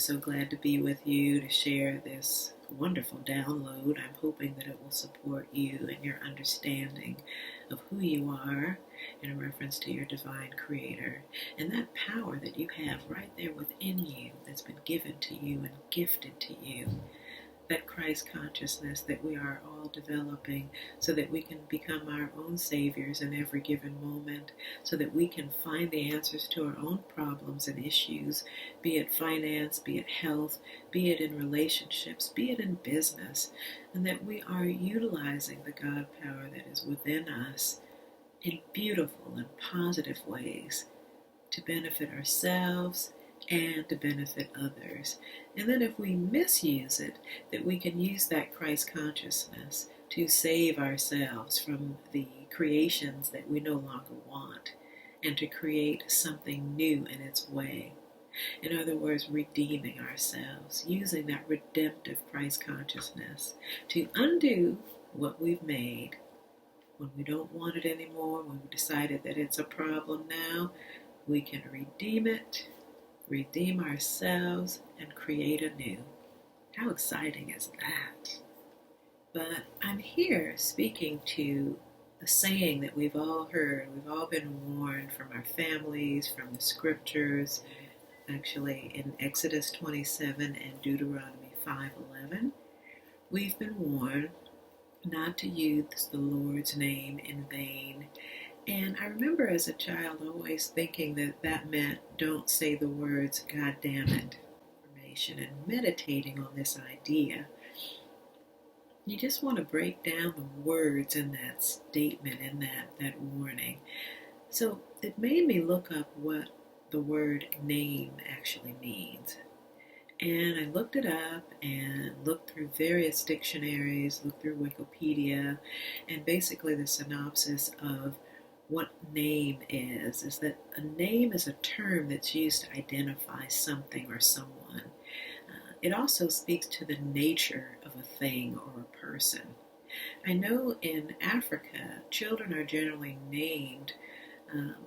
so glad to be with you to share this wonderful download. I'm hoping that it will support you in your understanding of who you are in reference to your divine creator and that power that you have right there within you that's been given to you and gifted to you. That Christ consciousness that we are all developing so that we can become our own saviors in every given moment, so that we can find the answers to our own problems and issues, be it finance, be it health, be it in relationships, be it in business, and that we are utilizing the God power that is within us in beautiful and positive ways to benefit ourselves and to benefit others. And then if we misuse it, that we can use that Christ consciousness to save ourselves from the creations that we no longer want and to create something new in its way. In other words, redeeming ourselves, using that redemptive Christ consciousness to undo what we've made when we don't want it anymore, when we decided that it's a problem now. We can redeem it, redeem ourselves, and create anew. How exciting is that? But I'm here speaking to a saying that we've all heard, we've all been warned from our families, from the scriptures, actually in Exodus 27 and Deuteronomy 5:11. We've been warned not to use the Lord's name in vain. And I remember as a child always thinking that that meant don't say the words "God damn it" and meditating on this idea. You just want to break down the words in that statement, in that warning. So it made me look up what the word name actually means. And I looked it up and looked through various dictionaries, looked through Wikipedia, and basically the synopsis of what name is that a name is a term that's used to identify something or someone. It also speaks to the nature of a thing or a person. I know in Africa, children are generally named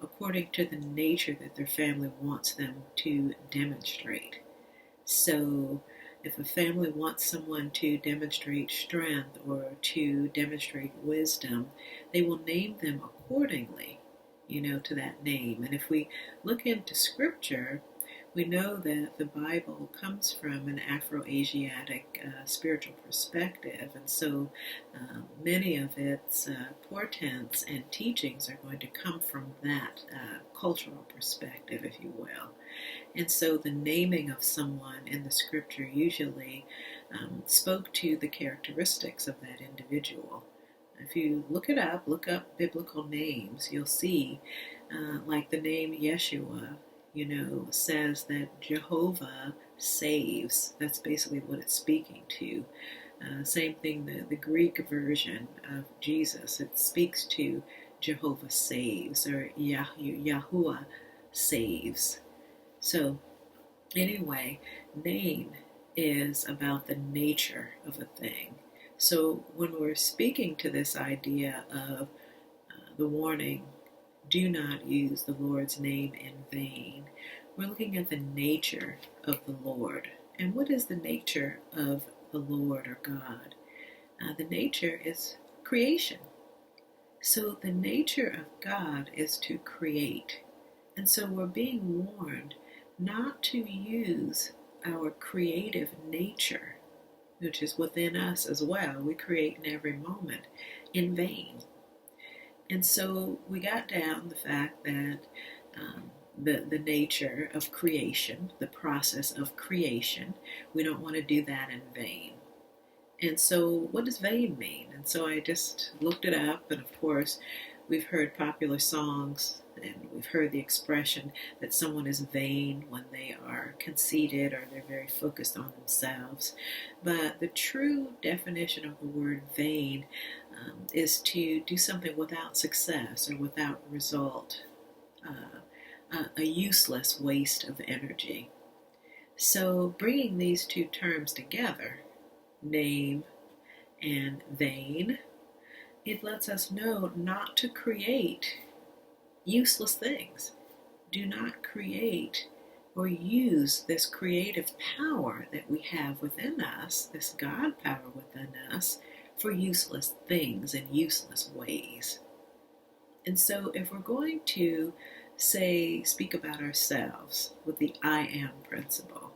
according to the nature that their family wants them to demonstrate. So if a family wants someone to demonstrate strength or to demonstrate wisdom, they will name them accordingly, to that name. And if we look into scripture, we know that the Bible comes from an Afro-Asiatic spiritual perspective, and so many of its portents and teachings are going to come from that cultural perspective, if you will. And so the naming of someone in the scripture usually spoke to the characteristics of that individual. If you look up biblical names, you'll see like the name Yeshua, says that Jehovah saves. That's basically what it's speaking to. Same thing, the Greek version of Jesus, it speaks to Jehovah saves, or Yahuwah saves. So anyway, name is about the nature of a thing. So when we're speaking to this idea of the warning, do not use the Lord's name in vain, we're looking at the nature of the Lord. And what is the nature of the Lord or God? The nature is creation. So the nature of God is to create. And so we're being warned not to use our creative nature, which is within us as well. We create in every moment, in vain. And so we got down the fact that the nature of creation, the process of creation, we don't want to do that in vain. And so what does vain mean? And so I just looked it up, and of course we've heard popular songs and we've heard the expression that someone is vain when they are conceited or they're very focused on themselves. But the true definition of the word vain is to do something without success or without result, a useless waste of energy. So bringing these two terms together, name and vain, it lets us know not to create useless things. Do not create or use this creative power that we have within us, this God power within us, for useless things and useless ways. And so if we're going to speak about ourselves with the I am principle,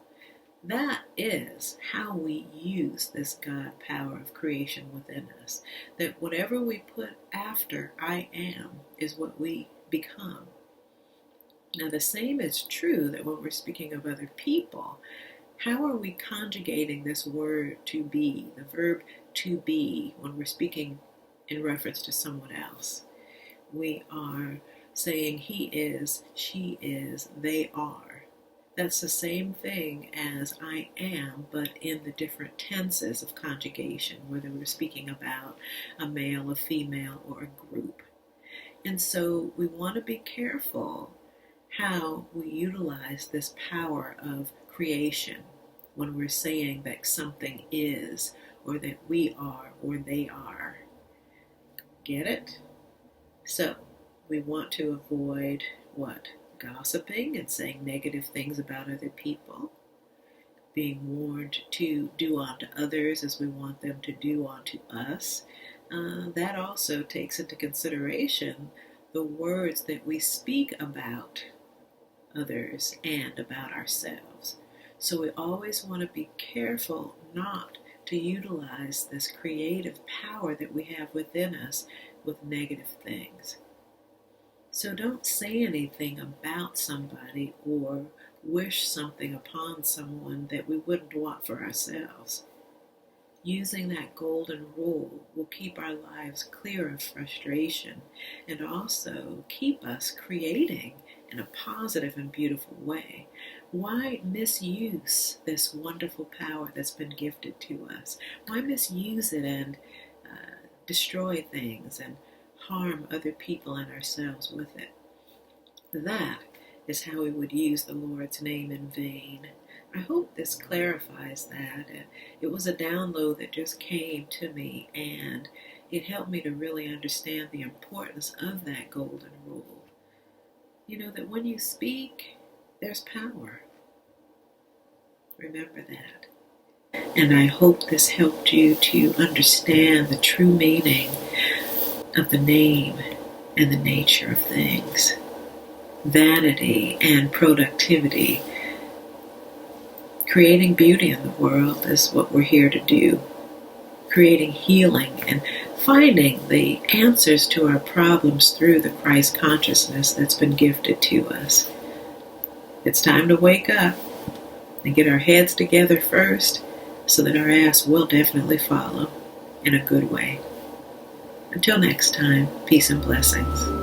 that is how we use this God power of creation within us. That whatever we put after I am is what we become. Now the same is true that when we're speaking of other people, how are we conjugating this word to be, the verb to be, when we're speaking in reference to someone else? We are saying he is, she is, they are. That's the same thing as I am, but in the different tenses of conjugation, whether we're speaking about a male, a female, or a group. And so we want to be careful how we utilize this power of creation when we're saying that something is, or that we are, or they are. Get it? So we want to avoid what? Gossiping and saying negative things about other people, being warned to do unto others as we want them to do unto us. That also takes into consideration the words that we speak about others and about ourselves. So we always want to be careful not to utilize this creative power that we have within us with negative things. So don't say anything about somebody or wish something upon someone that we wouldn't want for ourselves. Using that golden rule will keep our lives clear of frustration and also keep us creating in a positive and beautiful way. Why misuse this wonderful power that's been gifted to us? Why misuse it and destroy things and harm other people and ourselves with it? That is how we would use the Lord's name in vain. I hope this clarifies that. It was a download that just came to me, and it helped me to really understand the importance of that golden rule. You know that when you speak, there's power. Remember that. And I hope this helped you to understand the true meaning of the name and the nature of things. Vanity and productivity. Creating beauty in the world is what we're here to do. Creating healing and finding the answers to our problems through the Christ consciousness that's been gifted to us. It's time to wake up and get our heads together first so that our ass will definitely follow in a good way. Until next time, peace and blessings.